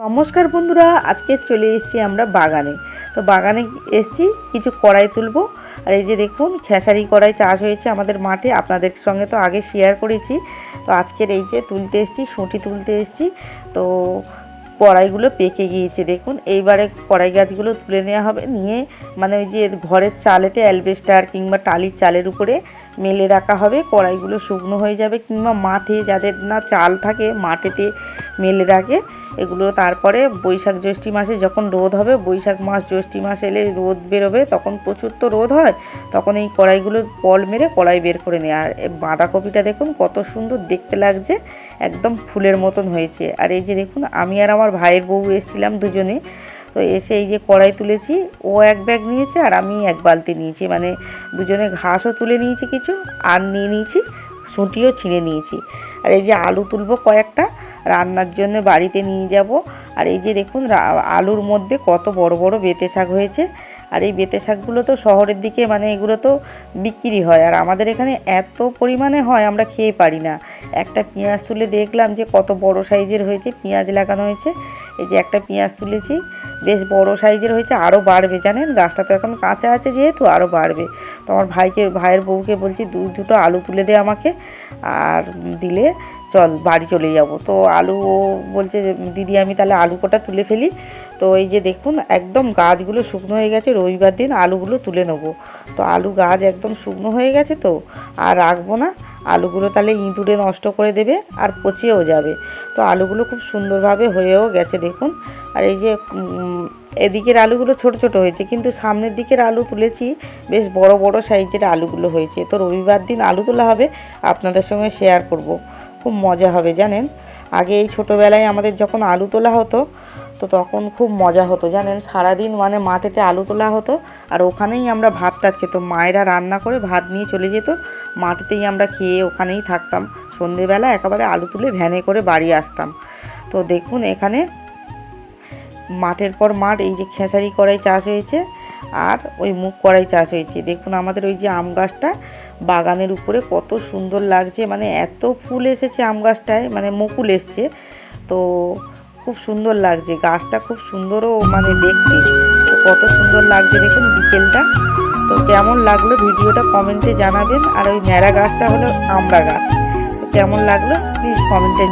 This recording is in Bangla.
নমস্কার বন্ধুরা, আজকে চলে এসেছি আমরা বাগানে। তো বাগানে এসেছি, কিছু কড়াই তুলবো। আর এই যে দেখুন, খেসারি কড়াই চাষ হয়েছে আমাদের মাঠে, আপনাদের সঙ্গে তো আগে শেয়ার করেছি। তো আজকের এই যে তুলতে এসেছি, শুঁটি তুলতে এসেছি। তো কড়াইগুলো পেকে গিয়েছে দেখুন। এইবারে কড়াই গাছগুলো তুলে নেওয়া হবে, নিয়ে মানে ওই যে ঘরের চালেতে অ্যালবেস্টার কিংবা টালির চালের উপরে মেলে রাখা হবে। কড়াইগুলো শুকনো হয়ে যাবে, কিংবা মাঠে যাদের না চাল থাকে মাঠেতে মেলে রাখে এগুলো। তারপরে বৈশাখ জ্যৈষ্ঠী মাসে যখন রোদ হবে, বৈশাখ মাস জ্যৈষ্ঠী মাস এলে রোদ বেরোবে, তখন প্রচুর তো রোদ হয়, তখন এই কড়াইগুলো পল মেরে কড়াই বের করে নেয়। আর বাঁধাকপিটা দেখুন কত সুন্দর দেখতে লাগছে, একদম ফুলের মতন হয়েছে। আর এই যে দেখুন, আমি আর আমার ভাইয়ের বউ এসেছিলাম দুজনে। তো এসে এই যে কড়াই তুলেছি, ও এক ব্যাগ নিয়েছে আর আমি এক বালতি নিয়েছি, মানে দুজনে ঘাসও তুলে নিয়েছি কিছু, আর নিয়ে নিয়েছি শুঁটিও ছিঁড়ে নিয়েছি। আর এই যে আলু তুলবো কয়েকটা, রান্নার জন্য বাড়িতে নিয়ে যাব। আর এই যে দেখুন, আলুর মধ্যে কত বড় বড় বেঁতে শাক হয়েছে। আর এই বেঁতে শাকগুলো তো শহরের দিকে মানে এগুলো তো বিক্রি হয়, আর আমাদের এখানে এত পরিমাণে হয় আমরা খেয়ে পারি না। একটা পেঁয়াজ তুলে দেখলাম যে কত বড় সাইজের হয়েছে, পেঁয়াজ লাগানো হয়েছে। এই যে একটা পেঁয়াজ তুলেছি, বেশ বড় সাইজের হয়েছে, আরও বাড়বে জানেন, গাছটা তো এখন কাঁচা আছে যেহেতু আরও বাড়বে। তো আমার ভাইয়ের বউকে বলছি দুটো আলু তুলে দে আমাকে, আর দিলে চল বাড়ি চলে যাব। তো আলু বলছে দিদি আমি তাহলে আলু কটা তুলে ফেলি। তো এই যে দেখুন, একদম গাছগুলো শুকনো হয়ে গেছে, রবিবার দিন আলুগুলো তুলে নেবো। তো আলু গাছ একদম শুকনো হয়ে গেছে, তো আর রাখবো না, আলুগুলো তাহলে ইঁদুরে নষ্ট করে দেবে আর পচেও যাবে। তো আলুগুলো খুব সুন্দরভাবে হয়েও গেছে দেখুন। আর এই যে এদিকের আলুগুলো ছোট ছোট হয়েছে, কিন্তু সামনের দিকের আলু তুলেছি বেশ বড় বড় সাইজের আলুগুলো হয়েছে। তো রবিবার দিন আলু তোলা হবে, আপনাদের সঙ্গে শেয়ার করব, খুব মজা হবে জানেন। আগে এই ছোটোবেলায় আমাদের যখন আলু তোলা হতো, তো তখন খুব মজা হতো জানেন, সারাদিন মানে মাঠেতে আলু তোলা হতো, আর ওখানেই আমরা ভাত খেতাম। মায়েরা রান্না করে ভাত নিয়ে চলে যেত, মাঠেতেই আমরা খেয়ে ওখানেই থাকতাম। সন্ধেবেলা একেবারে আলু তুলে ভ্যানে করে বাড়ি আসতাম। তো দেখুন, এখানে মাঠের পর মাঠ, এই যে খেসারি কড়াই চাষ হয়েছে আর ওই মুগ কড়াই চাষ হয়েছে। দেখুন আমাদের ওই যে আম গাছটা বাগানের উপরে কত সুন্দর লাগছে, মানে এত ফুল এসেছে আম গাছটায়, মানে মুকুল এসছে। তো খুব সুন্দর লাগছে গাছটা, খুব সুন্দরও মানে দেখতে। তো কত সুন্দর লাগছে দেখুন বিকেলটা। তো কেমন লাগলো ভিডিওটা কমেন্টে জানাবেন। আর ওই ন্যাড়া গাছটা হলো আমড়া গাছ। তো কেমন লাগলো প্লিজ কমেন্টে